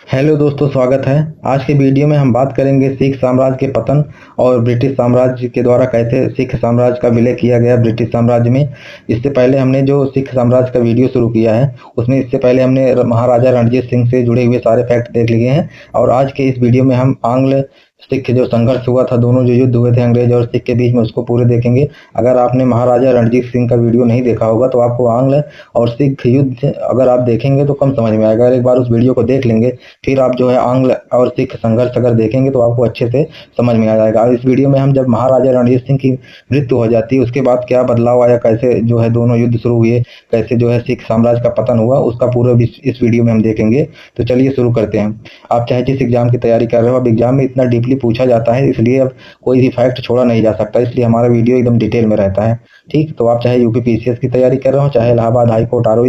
Hello दोस्तों, स्वागत है। आज के वीडियो में हम बात करेंगे सिख साम्राज्य के पतन और ब्रिटिश साम्राज्य के द्वारा कैसे सिख साम्राज्य का विलय किया गया ब्रिटिश साम्राज्य में। इससे पहले हमने जो सिख साम्राज्य का वीडियो शुरू किया है उसमें इससे पहले हमने महाराजा रणजीत सिंह से जुड़े हुए सारे फैक्ट देख लिए हैं। और आज के इस वीडियो में हम आंग्ल सिख जो संघर्ष हुआ था, दोनों जो युद्ध हुए थे अंग्रेज और सिख के बीच में, उसको पूरे देखेंगे। अगर आपने महाराजा रणजीत सिंह का वीडियो नहीं देखा होगा तो आपको आंग्ल और सिख युद्ध अगर आप देखेंगे तो कम समझ में आएगा। अगर एक बार उस वीडियो को देख लेंगे फिर आप जो है आंग्ल और सिख संघर्ष अगर देखेंगे तो आपको अच्छे से समझ में आ जाएगा। इस वीडियो में हम जब महाराजा रणजीत सिंह की मृत्यु हो जाती है उसके बाद क्या बदलाव आया, कैसे जो है दोनों युद्ध शुरू हुए, कैसे जो है सिख साम्राज्य का पतन हुआ, उसका पूरा इस वीडियो में हम देखेंगे। तो चलिए शुरू करते हैं। आप चाहे जिस एग्जाम की तैयारी कर रहे हो, अब एग्जाम में इतना डीपली पूछा जाता है इसलिए अब कोई भी फैक्ट छोड़ा नहीं जा सकता, इसलिए हमारा वीडियो एकदम डिटेल में रहता है। ठीक, तो आप चाहे यूपी पीसीएस की तैयारी कर रहे हो, चाहे इलाहाबाद हाई कोर्ट आरओ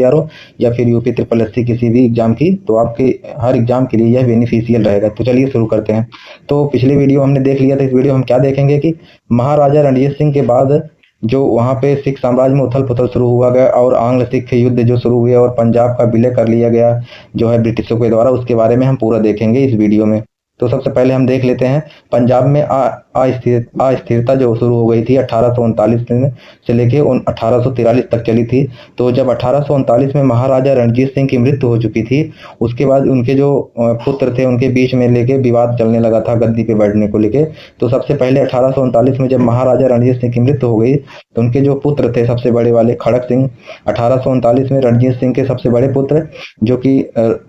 या फिर यूपी ट्रिपल एससी किसी भी एग्जाम की, तो आपके हर एग्जाम के लिए यह बेनिफिशियल रहेगा। तो चलिए शुरू करते हैं। तो पिछले वीडियो हमने देख लिया था, इस वीडियो हम क्या देखेंगे कि महाराजा रणजीत सिंह के बाद जो वहां पे सिख साम्राज्य में उथल पुथल शुरू हुआ गया और आंग्ल सिख युद्ध जो शुरू हुए और पंजाब का विलय कर लिया गया जो है ब्रिटिशों के द्वारा, उसके बारे में हम पूरा देखेंगे इस वीडियो में। तो सबसे पहले हम देख लेते हैं पंजाब में अस्थिरता जो शुरू हो गई थी 1839 में से लेके 1843 तक चली थी। तो जब 1839 में महाराजा रणजीत सिंह की मृत्यु हो चुकी थी उसके बाद उनके जो पुत्र थे उनके बीच में लेके विवाद चलने लगा था गद्दी पे बैठने को लेके। तो सबसे पहले 1839 में जब महाराजा रणजीत सिंह की मृत्यु हो गई तो उनके जो पुत्र थे सबसे बड़े वाले खड़क सिंह, 1839 में रणजीत सिंह के सबसे बड़े पुत्र, जो कि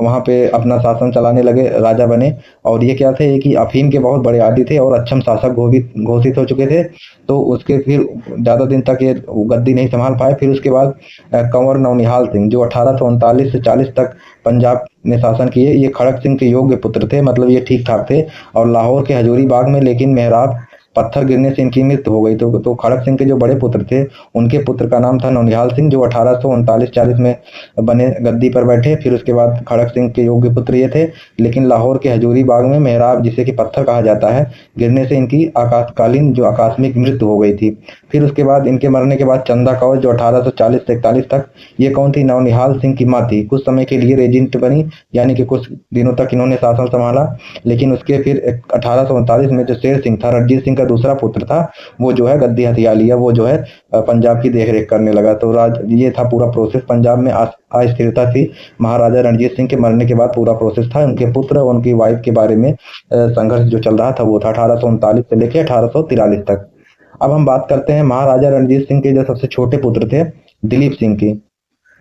वहां पे अपना शासन चलाने लगे, राजा बने। और ये क्या थे कि अफीम के बहुत बड़े आदी थे और अक्षम शासक घोषित हो चुके थे। तो उसके फिर ज्यादा दिन तक ये गद्दी नहीं संभाल पाए। फिर उसके बाद कंवर नौनिहाल सिंह जो 1839 से 40 तक पंजाब में शासन किए, ये खड़क सिंह के योग्य पुत्र थे, मतलब ये ठीक ठाक थे। और लाहौर के हजूरी बाग में लेकिन मेहराब पत्थर गिरने से इनकी मृत्यु हो गई। तो खड़क सिंह के जो बड़े पुत्र थे उनके पुत्र का नाम था नौनिहाल सिंह, जो 1839-40 में बने, गद्दी पर बैठे। फिर उसके बाद खड़क सिंह के योग्य पुत्र ये थे, लेकिन लाहौर के हजूरी बाग में मेहराब, जिसे कि पत्थर कहा जाता है, गिरने से इनकी आपातकालीन जो आकस्मिक मृत्यु हो गई थी। फिर उसके बाद इनके मरने के बाद चंदा कौर जो 1840 से 41 तक, ये कौन थी? नौनिहाल सिंह की माँ थी। कुछ समय के लिए रेजिंट बनी, यानी कि कुछ दिनों तक इन्होंने शासन संभाला। लेकिन उसके फिर 1839 में जो शेर सिंह था, रणजीत सिंह का दूसरा पुत्र था, वो जो है गद्दी हथिया लिया, वो जो है पंजाब की देखरेख करने लगा। तो ये था पूरा प्रोसेस। पंजाब में अस्थिरता थी, महाराजा रणजीत सिंह के मरने के बाद पूरा प्रोसेस था। उनके पुत्र और उनकी वाइफ के बारे में संघर्ष जो चल रहा था वो था 1839 से लेकर 1843 तक। अब हम बात करते हैं महाराजा रणजीत सिंह के जो सबसे छोटे पुत्र थे दिलीप सिंह की।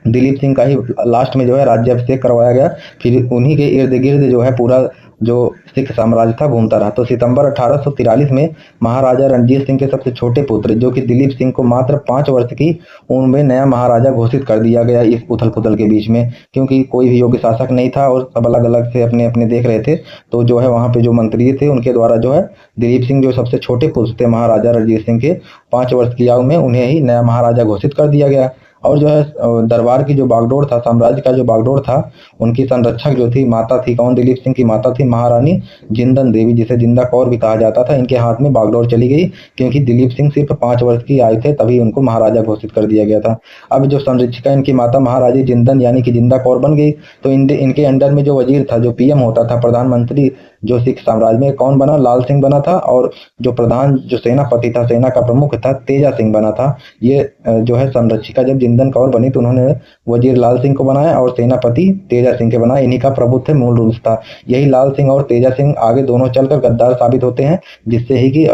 दिलीप सिंह का ही लास्ट में जो है राज्याभिषेक करवाया गया। फिर उन्हीं के इर्द गिर्द जो है पूरा जो सिख साम्राज्य था घूमता रहा। तो सितंबर 1843 में महाराजा रणजीत सिंह के सबसे छोटे पुत्र जो कि दिलीप सिंह को मात्र 5 वर्ष की उम्र में नया महाराजा घोषित कर दिया गया इस उथल पुथल के बीच में, क्योंकि कोई भी योग्य शासक नहीं था और सब अलग अलग से अपने अपने देख रहे थे। तो जो है वहां पे जो मंत्री थे उनके द्वारा जो है दिलीप सिंह जो सबसे छोटे पुत्र थे महाराजा रणजीत सिंह के, 5 वर्ष की आयु में उन्हें ही नया महाराजा घोषित कर दिया गया। और जो है दरबार की जो बागडोर था, साम्राज्य का जो बागडोर था, उनकी संरक्षक जो थी माता थी, कौन? दिलीप सिंह की माता थी महारानी जिंदन देवी, जिसे जिंदा कौर भी कहा जाता था। इनके हाथ में बागडोर चली गई क्योंकि दिलीप सिंह सिर्फ 5 वर्ष की आयु थे, तभी उनको महाराजा घोषित कर दिया गया था। अब जो संरक्षिका इनकी माता महाराजी जिंदन यानी कि जिंदा कौर बन गई, तो इनके अंडर में जो वजीर था, जो पीएम होता था, प्रधानमंत्री, जो सिख साम्राज्य में कौन बना? लाल सिंह बना था। और जो प्रधान जो सेनापति था, सेना का प्रमुख था, तेजा सिंह बना था। ये जो है संरक्षिका जब जिंदन कौर बनी तो उन्होंने वजीर लाल सिंह को बनाया और सेनापति तेजा सिंह के बनाया। इन्हीं का प्रभुत्व मूल रूप था। यही लाल सिंह और तेजा सिंह आगे दोनों चलकर गद्दार साबित होते हैं, जिससे ही कि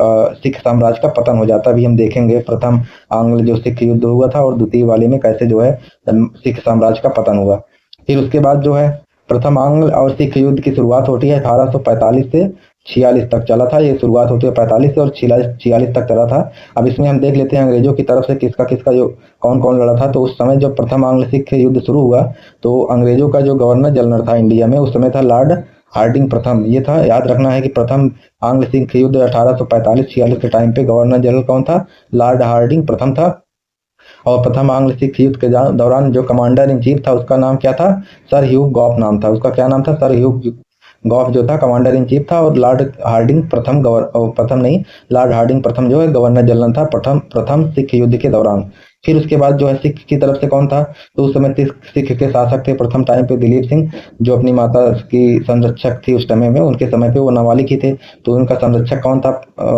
सिख साम्राज्य का पतन हो जाता है। अभी हम देखेंगे प्रथम आंग्ल जो सिख युद्ध हुआ था और द्वितीय वाले में कैसे जो है सिख साम्राज्य का पतन हुआ। फिर उसके बाद जो है प्रथम आंग्ल और सिख युद्ध की शुरुआत होती है 1845 से 46 तक चला था। ये शुरुआत होती है 45 से और 46 तक चला था। अब इसमें हम देख लेते हैं अंग्रेजों की तरफ से किसका किसका जो कौन कौन लड़ा था। तो उस समय जब प्रथम आंग्ल सिख युद्ध शुरू हुआ तो अंग्रेजों का जो गवर्नर जनरल था इंडिया में उस समय था लॉर्ड हार्डिंग प्रथम। ये था, याद रखना है कि प्रथम आंग्ल सिख युद्ध 1845-46 के टाइम पे गवर्नर जनरल कौन था? लॉर्ड हार्डिंग प्रथम था। और प्रथम आंग्ल सिख युद्ध के दौरान जो कमांडर इन चीफ था उसका नाम क्या था? सर ह्यूग गॉफ नाम था उसका। क्या नाम था? सर ह्यूग गॉफ जो था कमांडर इन चीफ था, और लॉर्ड हार्डिंग लॉर्ड हार्डिंग प्रथम जो है गवर्नर जनरल था प्रथम सिख युद्ध के दौरान। फिर उसके बाद जो है सिख की तरफ से कौन था, तो उस समय सिख के शासक थे प्रथम टाइम पे दिलीप सिंह, जो अपनी माता की संरक्षक थी उस समय में, उनके समय पे वो नाबालिग ही थे, तो उनका संरक्षक कौन था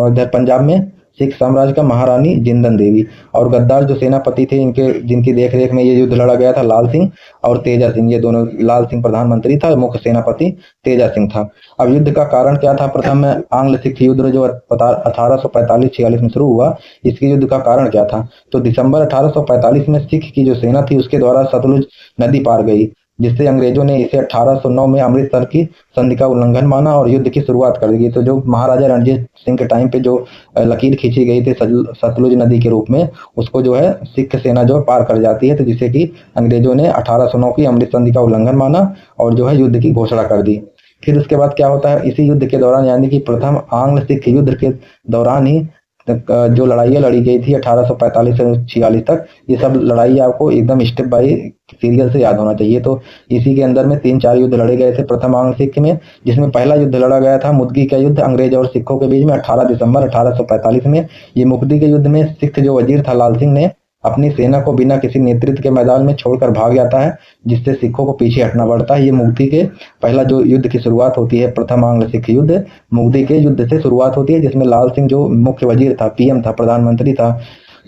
इधर पंजाब में, सिख साम्राज्य का महारानी जिंदन देवी। और गद्दार जो सेनापति थे इनके जिनकी देखरेख में ये युद्ध लड़ा गया था, लाल सिंह और तेजा सिंह, ये दोनों, लाल सिंह प्रधानमंत्री था, मुख्य सेनापति तेजा सिंह था। अब युद्ध का कारण क्या था, प्रथम में आंग्ल सिख युद्ध जो 1845-46 में शुरू हुआ, इसके युद्ध का कारण क्या था, तो दिसंबर 1845 में सिख की जो सेना थी उसके द्वारा सतलुज नदी पार गई, जिससे अंग्रेजों ने इसे 1809 में अमृतसर की संधि का उल्लंघन माना और युद्ध की शुरुआत कर दी। तो जो महाराजा रणजीत सिंह के टाइम पे जो लकीर खींची गई थी सतलुज नदी के रूप में, उसको जो है सिख सेना जो पार कर जाती है, तो जिसे कि अंग्रेजों ने 1809 की अमृत संधि का उल्लंघन माना और जो है युद्ध की घोषणा कर दी। फिर उसके बाद क्या होता है, इसी युद्ध के दौरान यानी कि प्रथम आंग्ल सिख युद्ध के दौरान ही जो लड़ाइयाँ लड़ी गई थी 1845 से 46 तक, ये सब लड़ाई आपको एकदम स्टेप बाय सीरियल से याद होना चाहिए। तो इसी के अंदर में 3-4 युद्ध लड़े गए थे प्रथम आंग्ल सिख में, जिसमें पहला युद्ध लड़ा गया था मुदगी का युद्ध अंग्रेज और सिखों के बीच में 18 दिसंबर 1845 में। ये मुदगी के युद्ध में सिख जो वजीर था लाल सिंह ने अपनी सेना को बिना किसी नेतृत्व के मैदान में छोड़कर भाग जाता है, जिससे सिखों को पीछे हटना पड़ता है। ये मुगदी के पहला जो युद्ध की शुरुआत होती है, प्रथम आंग्ल सिख युद्ध मुगदी के युद्ध से शुरुआत होती है, जिसमें लाल सिंह जो मुख्य वजीर था, पीएम था, प्रधानमंत्री था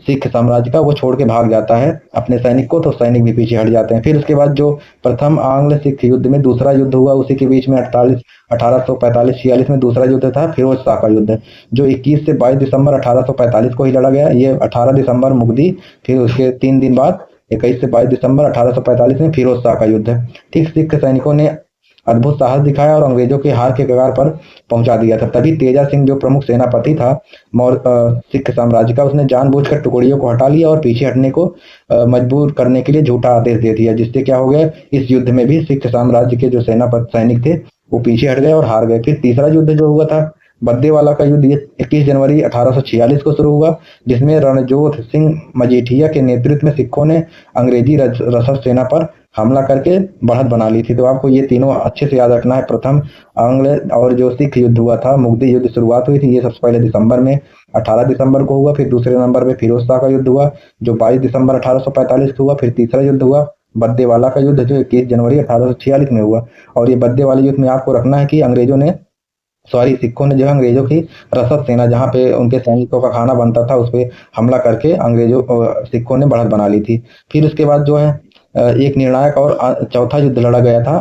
सिख साम्राज्य का, वो छोड़ के भाग जाता है अपने सैनिक को, तो सैनिक भी पीछे हट जाते हैं। फिर उसके बाद जो प्रथम आंग्ल सिख युद्ध में दूसरा युद्ध हुआ, उसी के बीच में 1845-46 में दूसरा युद्ध था फिरोज शाह का युद्ध, जो 21 से 22 दिसंबर 1845 को ही लड़ा गया। ये 18 दिसंबर मुगदी, फिर उसके 3 दिन बाद 21 से 22 दिसंबर 1845 में फिरोज शाह का युद्ध। ठीक, सिख सैनिकों ने अद्भुत साहस दिखाया और अंग्रेजों के हार के कगार पर पहुंचा दिया था। तभी तेजा सिंह जो प्रमुख सेनापति था सिख साम्राज्य का, उसने जानबूझकर टुकड़ियों को हटा लिया और पीछे हटने को मजबूर करने के लिए झूठा आदेश दे दिया, जिससे क्या हो गया, इस युद्ध में भी सिख साम्राज्य के जो सैनिक थे वो पीछे हट गए और हार गए। फिर तीसरा युद्ध जो हुआ था बद्देवाला का युद्ध, ये 21 जनवरी 1846 को शुरू हुआ, जिसमें रणजोध सिंह मजीठिया के नेतृत्व में सिखों ने अंग्रेजी रसद सेना पर हमला करके बढ़त बना ली थी। तो आपको ये तीनों अच्छे से याद रखना है। प्रथम आंग्ल और जो सिख युद्ध हुआ था, मुगदी युद्ध शुरुआत हुई थी, ये सबसे पहले दिसंबर में 18 दिसंबर को हुआ। फिर दूसरे नंबर पे फिरोज शाह का युद्ध हुआ जो 22 दिसंबर 1845 को हुआ। फिर तीसरा युद्ध हुआ बद्देवाला का युद्ध जो 21 जनवरी 1846 में हुआ। और ये बद्देवाला युद्ध में आपको रखना है कि सिखों ने जो है अंग्रेजों की रसद सेना, जहाँ पे उनके सैनिकों का खाना बनता था, उस पर हमला करके सिखों ने बढ़त बना ली थी। फिर उसके बाद जो है एक निर्णायक और चौथा युद्ध लड़ा गया था।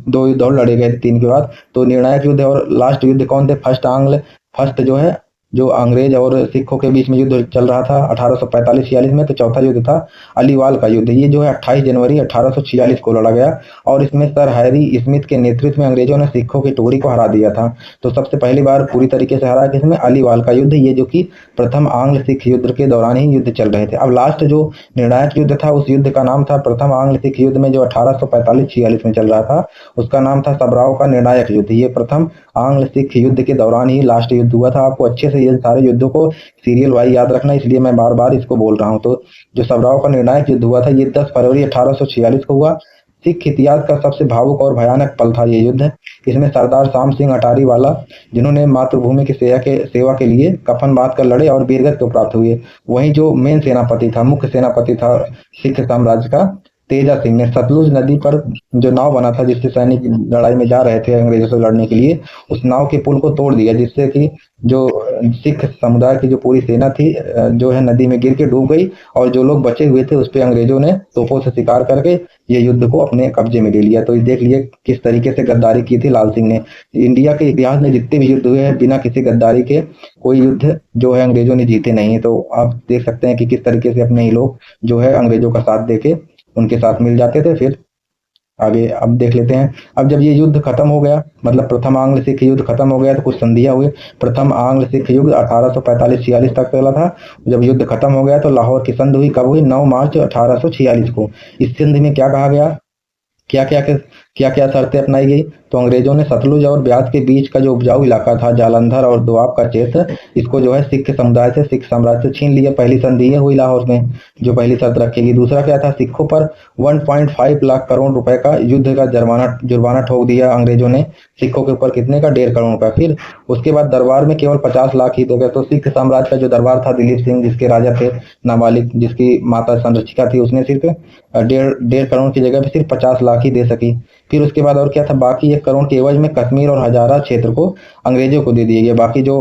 2 युद्ध और लड़े गए थे 3 के बाद। तो निर्णायक युद्ध और लास्ट युद्ध कौन थे, फर्स्ट जो है जो अंग्रेज और सिखों के बीच में युद्ध चल रहा था 1845-46 में, तो चौथा युद्ध था अलीवाल का युद्ध। ये जो है 28 जनवरी 1846 को लड़ा गया और इसमें सर हैरी स्मिथ के नेतृत्व में अंग्रेजों ने सिखों की टुकड़ी को हरा दिया था। तो सबसे पहली बार पूरी तरीके से हरा किसमें, अलीवाल का युद्ध, ये जो कि प्रथम आंग्ल सिख युद्ध के दौरान ही युद्ध चल रहे थे। अब लास्ट जो निर्णायक युद्ध था, उस युद्ध का नाम था प्रथम आंग्ल सिख युद्ध में जो 1845-46 में चल रहा था, उसका नाम था सबराव का निर्णायक युद्ध। ये प्रथम आंग्ल सिख युद्ध के दौरान ही लास्ट युद्ध हुआ था। आपको अच्छे से ये सारे युद्धों को सीरियल वाइज याद रखना, इसलिए मैं बार बार इसको बोल रहा हूं। तो जो सबराव का निर्णायक युद्ध हुआ था, ये 10 फरवरी 1846 को हुआ। सिख इतिहास का सबसे भावुक और भयानक पल था ये युद्ध। इसमें सरदार शाम सिंह अटारी वाला, जिन्होंने मातृभूमि की सेवा के लिए कफन बांध कर लड़े और वीरगति को प्राप्त हुए, वहीं जो मेन सेनापति था, मुख्य सेनापति था सिख साम्राज्य का, तेजा सिंह ने सतलुज नदी पर जो नाव बना था, जिससे सैनिक लड़ाई में जा रहे थे अंग्रेजों से लड़ने के लिए, उस नाव के पुल को तोड़ दिया, जिससे कि जो सिख समुदाय की जो पूरी सेना थी जो है नदी में गिर के डूब गई और जो लोग बचे हुए थे उस पे अंग्रेजों ने तोपों से शिकार करके ये युद्ध को अपने कब्जे में ले लिया। तो देख लिए किस तरीके से गद्दारी की थी लाल सिंह ने। इंडिया के इतिहास में जितने भी युद्ध हुए हैं, बिना किसी गद्दारी के कोई युद्ध जो है अंग्रेजों ने जीते नहीं है। तो आप देख सकते हैं कि किस तरीके से अपने ही लोग जो है अंग्रेजों का साथ देके उनके साथ मिल जाते थे। फिर आगे अब देख लेते हैं। अब जब ये युद्ध खत्म हो गया, मतलब प्रथम आंग्ल सिख युद्ध खत्म हो गया, तो कुछ संधियां हुई। प्रथम आंग्ल सिख युद्ध 1845-46 तक चला था। जब युद्ध खत्म हो गया तो लाहौर की संधि हुई। कब हुई? 9 मार्च 1846 को। इस संधि में क्या कहा गया, क्या क्या क्या क्या शर्तें अपनाई गई? तो अंग्रेजों ने सतलुज और ब्यास के बीच का जो उपजाऊ इलाका था, जालंधर और दोआब का क्षेत्र, इसको जो है सिख समुदाय से, सिख साम्राज्य से छीन लिया। पहली संधि ये हुई लाहौर में, जो पहली शर्त रखेगी। दूसरा क्या था? सिखों पर 1.5 लाख करोड़ रुपए का युद्ध का जुर्माना ठोक दिया अंग्रेजों ने। सिखों के ऊपर कितने का? 1.5 करोड़ रुपए। फिर उसके बाद दरबार में केवल 50 लाख ही देगा। तो सिख साम्राज्य का जो दरबार था, दिलीप सिंह जिसके राजा थे, नाबालिग जिसकी माता संरक्षिका थी, उसने सिर्फ 1.5 करोड़ की जगह पे सिर्फ 50 लाख ही दे सकी। फिर उसके बाद और क्या था? बाकी 1 करोड़ के एवज में कश्मीर और हजारा क्षेत्र को अंग्रेजों को दे दिए गए। बाकी जो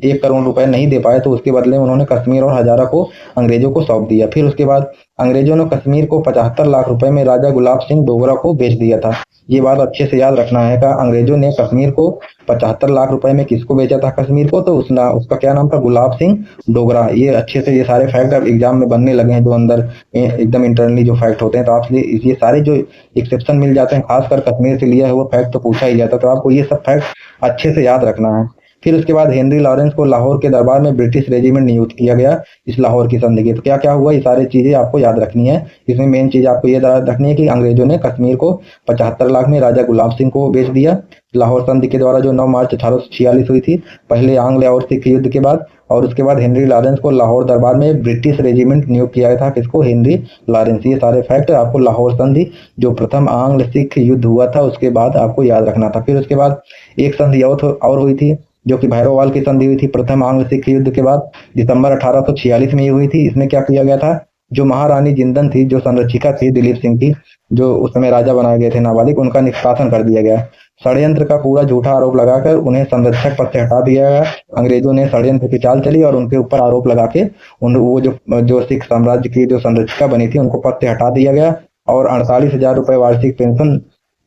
1 करोड़ रुपए नहीं दे पाए, तो उसके बदले में उन्होंने कश्मीर और हजारा को अंग्रेजों को सौंप दिया। फिर उसके बाद अंग्रेजों ने कश्मीर को 75 लाख रुपए में राजा गुलाब सिंह डोगरा को बेच दिया था। ये बात अच्छे से याद रखना है। का अंग्रेजों ने कश्मीर को 75 लाख रुपए में किसको बेचा था कश्मीर को? तो उसका क्या नाम था? गुलाब सिंह डोगरा। ये अच्छे से, ये सारे फैक्ट अब एग्जाम में बनने लगे हैं, जो अंदर एकदम इंटरनली जो फैक्ट होते हैं। तो आपसे ये सारे जो एक्सेप्शन मिल जाते हैं, खासकर कश्मीर से लिया हुआ फैक्ट तो पूछा ही जाता है। तो आपको ये सब फैक्ट अच्छे से याद रखना है। फिर उसके बाद हेनरी लॉरेंस को लाहौर के दरबार में ब्रिटिश रेजिमेंट नियुक्त किया गया इस लाहौर की संधि के। तो क्या क्या हुआ? ये सारी चीजें आपको याद रखनी है। इसमें मेन चीज आपको ये याद रखनी है कि अंग्रेजों ने कश्मीर को 75 लाख में राजा गुलाब सिंह को बेच दिया लाहौर संधि के द्वारा, जो 9 मार्च 1846 हुई थी, पहले आंग्ल और सिख युद्ध के बाद। और उसके बाद हेनरी लॉरेंस को लाहौर दरबार में ब्रिटिश रेजिमेंट नियुक्त किया गया था। किसको? Henry Lawrence. ये सारे फैक्ट आपको लाहौर संधि, जो प्रथम आंग्ल सिख युद्ध हुआ था, उसके बाद आपको याद रखना था। फिर उसके बाद एक संधि और हुई थी, जो कि भैरववाल की संधि हुई थी प्रथम आंग्ल सिख युद्ध के बाद, दिसंबर 1846 में ये हुई थी। इसमें क्या किया गया था? जो महारानी जिंदन थी, जो संरक्षिका थी दिलीप सिंह की, जो उस समय राजा बनाए गए थे नाबालिग, उनका निष्कासन कर दिया गया। षड्यंत्र का पूरा झूठा आरोप लगाकर उन्हें संरक्षक पद से हटा दिया गया। अंग्रेजों ने षड्यंत्र की चाल चली और उनके ऊपर आरोप लगा के वो जो सिख साम्राज्य की जो संरक्षिका बनी थी, उनको पद से हटा दिया गया। और 48,000 रुपए वार्षिक पेंशन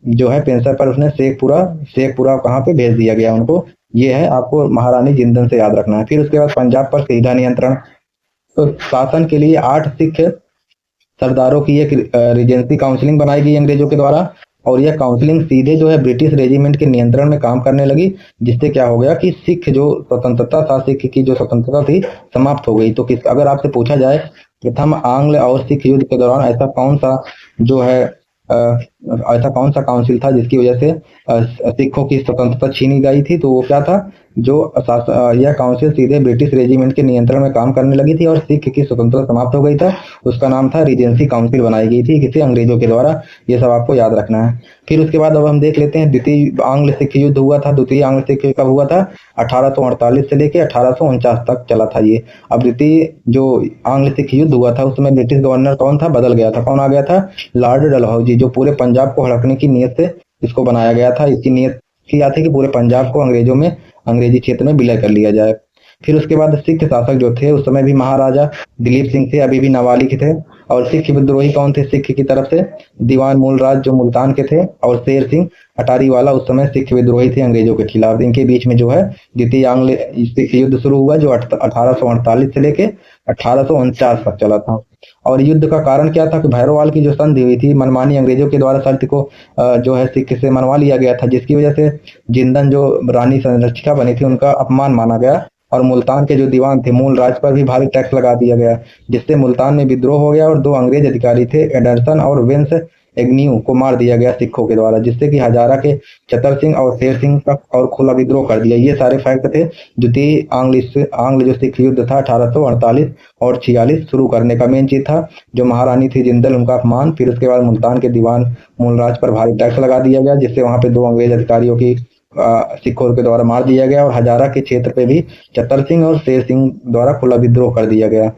जो है, पेंशन पर उसने शेखपुरा कहाँ पे भेज दिया गया उनको। ये है, आपको महारानी जिंदन से याद रखना है। फिर उसके बाद पंजाब पर सीधा नियंत्रण। तो शासन के लिए 8 सिख सरदारों की एक रीजेंसी काउंसिलिंग बनाई गई अंग्रेजों के द्वारा, और यह काउंसिलिंग सीधे जो है ब्रिटिश रेजिमेंट के नियंत्रण में काम करने लगी, जिससे क्या हो गया कि सिख जो स्वतंत्रता था, सिख की जो स्वतंत्रता थी, समाप्त हो गई। तो अगर आपसे पूछा जाए प्रथम आंग्ल और सिख युद्ध के दौरान ऐसा कौन सा काउंसिल था जिसकी वजह से सिखों की स्वतंत्रता छीनी गई थी? तो वो क्या था? यह काउंसिल सीधे ब्रिटिश रेजिमेंट के नियंत्रण में काम करने लगी थी और सिख की स्वतंत्रता समाप्त हो गई था। उसका नाम था रीजेंसी काउंसिल, बनाई गई थी किसी अंग्रेजों के द्वारा। ये सब आपको याद रखना है। फिर उसके बाद अब हम देख लेते हैं द्वितीय आंग्ल सिख युद्ध हुआ था। द्वितीय आंग्ल सिख कब हुआ था? 1848 से लेके 1849 तक चला था ये। अब द्वितीय जो आंग्ल सिख युद्ध हुआ था, उस समय ब्रिटिश गवर्नर कौन था? बदल गया था। कौन आ गया था? लॉर्ड डलहौजी, जो पूरे पंजाब को हड़पने की नीयत से इसको बनाया गया था। इसकी नीयत क्या थी कि पूरे पंजाब को अंग्रेजी क्षेत्र में विलय कर लिया जाए। फिर उसके बाद सिख शासक जो थे उस समय भी महाराजा दिलीप सिंह थे, अभी भी नाबालिग थे। और सिख विद्रोही कौन थे सिख की तरफ से? दीवान मूलराज जो मुल्तान के थे, और शेर सिंह अटारी वाला उस समय सिख विद्रोही थे अंग्रेजों के खिलाफ। इनके बीच में जो है द्वितीय आंग्ल सिख युद्ध शुरू हुआ, जो 1848 से लेके 1849 तक चला था। और युद्ध का कारण क्या था? कि भैरववाल की जो संधि हुई थी, मनमानी अंग्रेजों के द्वारा शर्त को जो है सिख से मनवा लिया गया था, जिसकी वजह से जिंदन जो रानी संरक्षिका बनी थी, उनका अपमान माना गया। और मुल्तान के जो दीवान थे मूल राज पर भी भारी टैक्स लगा दिया गया, जिससे मुल्तान में विद्रोह हो गया और 2 अंग्रेज अधिकारी थे, एडरसन और वेंस एग्न्यू, को मार दिया गया सिखों के द्वारा, जिससे कि हजारा के चतर सिंह और शेर सिंह का और खुला विद्रोह कर दिया। ये सारे फैक्ट थे। द्वितीय आंग्ल जो सिख युद्ध था 1848 और 46 शुरू करने का मेन चीज था, जो महारानी थी जिंदल, उनका अपमान। फिर उसके बाद मुल्तान के दीवान मूलराज पर भारी टैक्स लगा दिया गया, जिससे वहां पे 2 अंग्रेज अधिकारियों की सिखों के द्वारा मार दिया गया। और हजारा के क्षेत्र पे भी चतर सिंह और शेर सिंह द्वारा खुला विद्रोह कर दिया गया।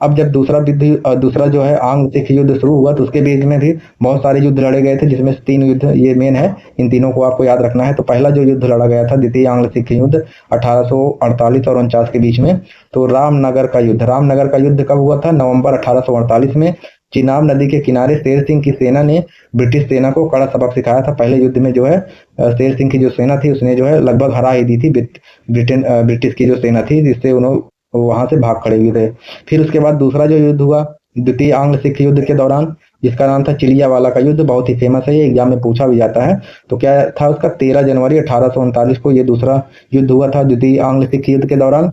अब जब दूसरा जो है आंग्ल सिख युद्ध शुरू हुआ, तो उसके बीच में भी बहुत सारे युद्ध लड़े गए थे, जिसमें 3 युद्ध ये मेन है। इन तीनों को आपको याद रखना है। तो पहला जो युद्ध लड़ा गया था द्वितीय आंग्ल सिख युद्ध 1848 और 49 के बीच में, तो रामनगर का युद्ध कब हुआ था? नवंबर 1848 में। चिनाब नदी के किनारे शेर सिंह की सेना ने ब्रिटिश सेना को कड़ा सबक सिखाया था। पहले युद्ध में जो है शेर सिंह की जो सेना थी, उसने जो है लगभग हरा ही दी थी ब्रिटिश की जो सेना थी, जिससे उन्होंने वहां से भाग खड़े हुए थे। फिर उसके बाद दूसरा जो युद्ध हुआ द्वितीय आंग्ल सिख युद्ध के दौरान, जिसका नाम था चिलियावाला का युद्ध, बहुत ही फेमस है, ये एग्जाम में पूछा भी जाता है। तो क्या था उसका? 13 जनवरी 1839 को ये दूसरा युद्ध हुआ था द्वितीय आंग्ल सिख युद्ध के दौरान।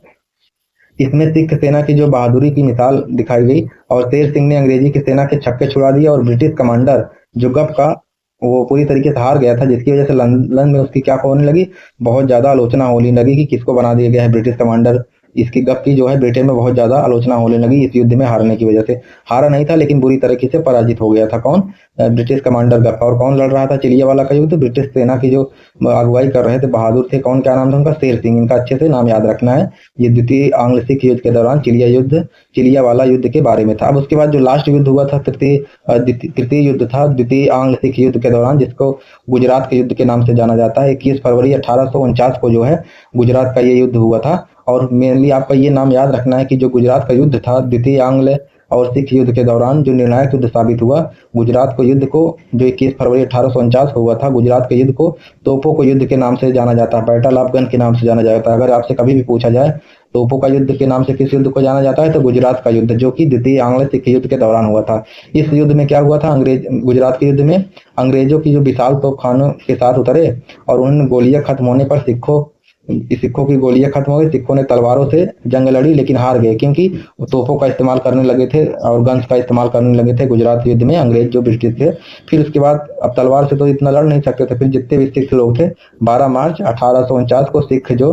इसमें सिख सेना की जो बहादुरी की मिसाल दिखाई गई, और शेर सिंह ने अंग्रेजी की सेना के छक्के छुड़ा दिए, और ब्रिटिश कमांडर जो वो पूरी तरीके से हार गया था, जिसकी वजह से लंदन में उसकी क्या होने लगी, बहुत ज़्यादा आलोचना होने लगी कि किसको बना दिया गया है ब्रिटिश कमांडर। इसकी गप की जो है ब्रिटेन में बहुत ज़्यादा आलोचना होने लगी इस युद्ध में हारने की वजह से। हारा नहीं था लेकिन बुरी तरीके से पराजित हो गया था। कौन? ब्रिटिश कमांडर गप्पा। और कौन लड़ रहा था चिलिया वाला का युद्ध? ब्रिटिश सेना की जो अगुवाई कर रहे थे बहादुर थे, कौन, क्या नाम था उनका? शेर सिंह। इनका अच्छे से नाम याद रखना है। ये द्वितीय आंग्ल सिख युद्ध के दौरान चिलिया वाला युद्ध के बारे में था। अब उसके बाद जो लास्ट युद्ध हुआ था, तृतीय युद्ध था द्वितीय आंग्ल सिख युद्ध के दौरान, जिसको गुजरात के युद्ध के नाम से जाना जाता है। 21 फरवरी 1849 को जो है गुजरात का ये युद्ध हुआ था। और मेनली आपका ये नाम याद रखना है कि जो गुजरात का युद्ध था द्वितीय आंग्ल और सिख युद्ध के दौरान जो निर्णायक युद्ध साबित हुआ, गुजरात को युद्ध को, जो 21 फरवरी 1849 को हुआ था, गुजरात के युद्ध को तोपों को युद्ध के नाम से जाना जाता है, बैटल ऑफ गन के नाम से जाना जाता है। अगर आपसे कभी भी पूछा जाए तोपों का युद्ध के नाम से किस युद्ध को जाना जाता है, तो गुजरात का युद्ध, जो कि द्वितीय आंग्ल सिख युद्ध के दौरान हुआ था। इस युद्ध में क्या हुआ था? गुजरात के युद्ध में अंग्रेजों की जो विशाल तोपखानों के साथ उतरे और उन गोलियां खत्म होने पर सिखों की गोलियां खत्म हो गई। सिखों ने तलवारों से जंग लड़ी लेकिन हार गए, क्योंकि वो तोपों का इस्तेमाल करने लगे थे और गन्स का इस्तेमाल करने लगे थे गुजरात युद्ध में अंग्रेज जो ब्रिटिश थे। फिर उसके बाद अब तलवार से तो इतना लड़ नहीं सकते थे। फिर जितने भी सिख लोग थे, 12 मार्च 1849 को सिख जो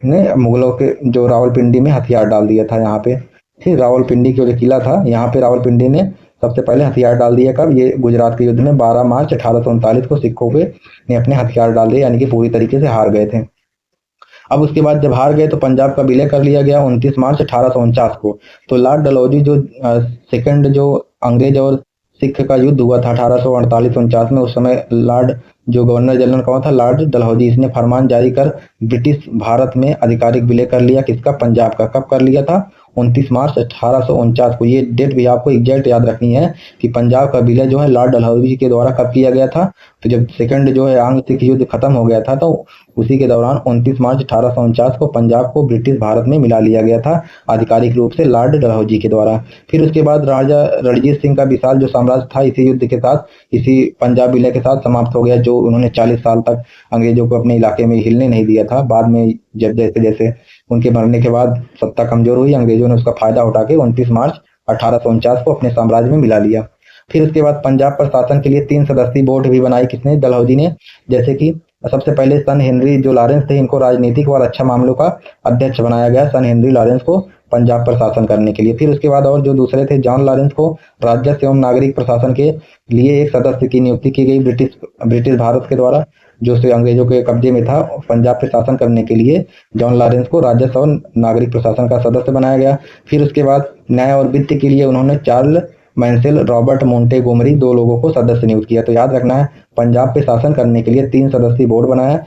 ने मुगलों के जो रावलपिंडी में हथियार डाल दिया था यहाँ पे। फिर रावलपिंडी के जो किला था यहाँ पे रावलपिंडी ने सबसे पहले हथियार डाल दिया। कब? ये गुजरात के युद्ध में 12 मार्च 1839 को सिखों के ने अपने हथियार डाल दिए, यानी कि पूरी तरीके से हार गए थे। अब उसके बाद जब हार गए तो पंजाब का विलय कर लिया गया 29 मार्च 1849 को। तो लॉर्ड डलहौजी जो सेकंड जो अंग्रेज और सिख का युद्ध हुआ था 1848-49 में, उस समय लॉर्ड जो गवर्नर जनरल कौन था? लॉर्ड डलहौजी। इसने फरमान जारी कर ब्रिटिश भारत में आधिकारिक विलय कर लिया। किसका? पंजाब का। कब कर लिया था? 29 मार्च 1849 को। ये डेट भी आपको एग्जैक्ट याद रखनी है कि पंजाब का विलय जो है लॉर्ड डलहौजी के द्वारा कब किया गया था। तो जब सेकंड जो है आंग्ल सिख युद्ध खत्म हो गया था, तो उसी के दौरान 29 मार्च 1849 को पंजाब को ब्रिटिश भारत में मिला लिया गया था आधिकारिक रूप से लॉर्ड डलहौजी के द्वारा। फिर उसके बाद राजा रणजीत सिंह का विशाल जो साम्राज्य था इसी युद्ध के साथ, इसी पंजाब विलय के साथ समाप्त हो गया, जो उन्होंने 40 साल तक अंग्रेजों को अपने इलाके में हिलने नहीं दिया था। बाद में जब जैसे जैसे उनके मरने के बाद सत्ता कमजोर हुई, अंग्रेजों ने उसका फायदा उठा के 29 मार्च 1849 को अपने साम्राज्य में मिला लिया। फिर उसके बाद पंजाब पर शासन के लिए 3 सदस्यीय बोर्ड भी बनाई। किसने? डलहौजी ने। जैसे कि सबसे पहले सन हेनरी जो लॉरेंस थे, इनको राजनीतिक और अच्छा मामलों का अध्यक्ष बनाया गया, सन हेनरी लॉरेंस को पंजाब पर शासन करने के लिए। फिर उसके बाद और जो दूसरे थे, जॉन लॉरेंस को राजस्व एवं नागरिक प्रशासन के लिए एक सदस्य की नियुक्ति की गई ब्रिटिश भारत के द्वारा, जो से अंग्रेजों के कब्जे में था। पंजाब पे शासन करने के लिए जॉन लॉरेंस को राजस्व और नागरिक प्रशासन का सदस्य बनाया गया। फिर उसके बाद न्याय और वित्त के लिए उन्होंने चार्ल्स मैंसेल, रॉबर्ट मोंटेगोमरी, 2 लोगों को सदस्य नियुक्त किया। तो याद रखना है, पंजाब पे शासन करने के लिए 3 सदस्यीय बोर्ड बनाया,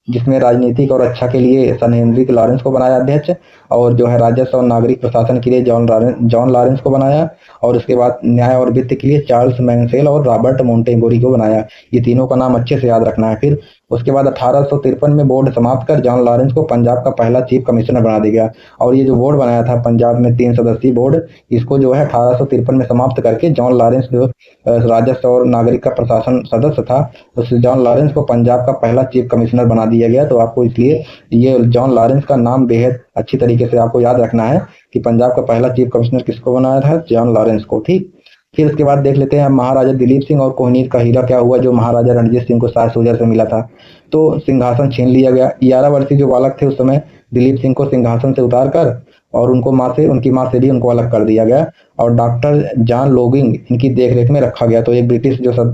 जिसमें राजनीतिक और अच्छा के लिए सन हेनरी लॉरेंस को बनाया अध्यक्ष, और जो है राजस्व और नागरिक प्रशासन के लिए जॉन लॉरेंस को बनाया, और उसके बाद न्याय और वित्त के लिए चार्ल्स मैंसेल और रॉबर्ट मोंटेगोमरी को बनाया। ये तीनों का नाम अच्छे से याद रखना है। फिर उसके बाद 1853 में बोर्ड समाप्त कर जॉन लॉरेंस को पंजाब का पहला चीफ कमिश्नर बना दिया गया। और ये जो बोर्ड बनाया था पंजाब में 3 सदस्यीय बोर्ड, इसको जो है 1853 में समाप्त करके जॉन लॉरेंस जो राजस्व और नागरिक का प्रशासन सदस्य था, उस जॉन लॉरेंस को पंजाब का पहला चीफ कमिश्नर बना दिया गया। तो आपको इसलिए ये जॉन लॉरेंस का नाम बेहद अच्छी तरीके से आपको याद रखना है कि पंजाब का पहला चीफ कमिश्नर किसको बनाया था? जॉन लॉरेंस को। ठीक। फिर उसके बाद देख लेते हैं महाराजा दिलीप सिंह और कोहिनूर का हीरा क्या हुआ, जो महाराजा रणजीत सिंह को शाह सूजर से मिला था। तो सिंहासन छीन लिया गया। 11 वर्षीय जो बालक थे उस समय दिलीप सिंह को सिंहासन से उतार कर और उनकी माँ से भी उनको अलग कर दिया गया, और डॉक्टर जॉन लोगिंग इनकी देखरेख में रखा गया। तो एक ब्रिटिश जो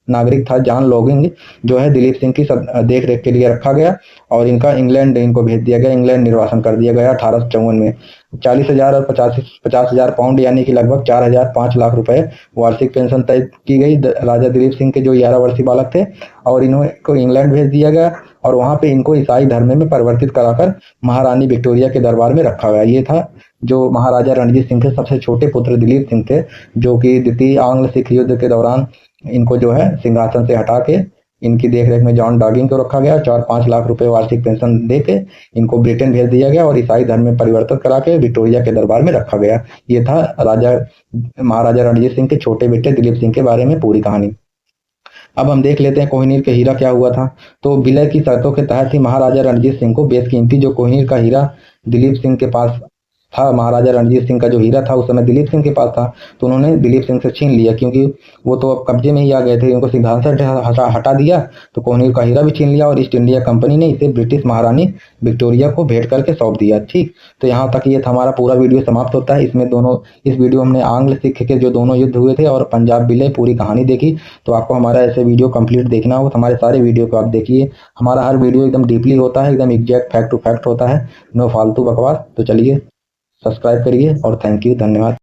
नागरिक था जॉन लोगिंग, जो है दिलीप सिंह की देख रेख के लिए रखा गया, और इंग्लैंड इनको भेज दिया गया, इंग्लैंड निर्वासन कर दिया गया 1854 में। 40,000 और 50,000 पाउंड यानी कि लगभग 4,005 लाख रुपए वार्षिक पेंशन तय की गई राजा दिलीप सिंह के जो 11 वर्षीय बालक थे, और इनको इंग्लैंड भेज दिया गया, और वहां पे इनको ईसाई धर्म में परिवर्तित कराकर महारानी विक्टोरिया के दरबार में रखा गया। ये था जो महाराजा रणजीत सिंह के सबसे छोटे पुत्र दिलीप सिंह थे, जो कि द्वितीय आंग्ल सिख युद्ध के दौरान इनको जो है सिंहासन से हटा के इनकी देखरेख में जॉन डॉगिंग को रखा गया। 4-5 लाख रुपए वार्षिक पेंशन दे के इनको ब्रिटेन भेज दिया गया, और ईसाई धर्म में परिवर्तन करा के विक्टोरिया के दरबार में रखा गया। ये था महाराजा रणजीत सिंह के छोटे बेटे दिलीप सिंह के बारे में पूरी कहानी। अब हम देख लेते हैं कोहिनूर के हीरा क्या हुआ था। तो विलय की शर्तों के तहत ही महाराजा रणजीत सिंह को बेशकीमती जो कोहिनूर का हीरा दिलीप सिंह के पास था, महाराजा रणजीत सिंह का जो हीरा था उस समय दिलीप सिंह के पास था, तो उन्होंने दिलीप सिंह से छीन लिया, क्योंकि वो तो अब कब्जे में ही आ गए थे, उनको सिंहासन से हटा दिया, तो कोहिनूर का हीरा भी छीन लिया और ईस्ट इंडिया कंपनी ने इसे ब्रिटिश महारानी विक्टोरिया को भेंट करके सौंप दिया। ठीक, तो यहाँ तक ये था, हमारा पूरा वीडियो समाप्त होता है। इसमें दोनों, इस वीडियो में हमने आंग्ल सिख के जो दोनों युद्ध हुए थे और पंजाब विलय पूरी कहानी देखी। तो आपको हमारा ऐसे वीडियो कंप्लीट देखना हो तो हमारे सारे वीडियो को आप देखिए। हमारा हर वीडियो एकदम डीपली होता है, एकदम एग्जैक्ट फैक्ट टू फैक्ट होता है, नो फालतू बकवास। तो चलिए सब्सक्राइब करिए और थैंक यू, धन्यवाद।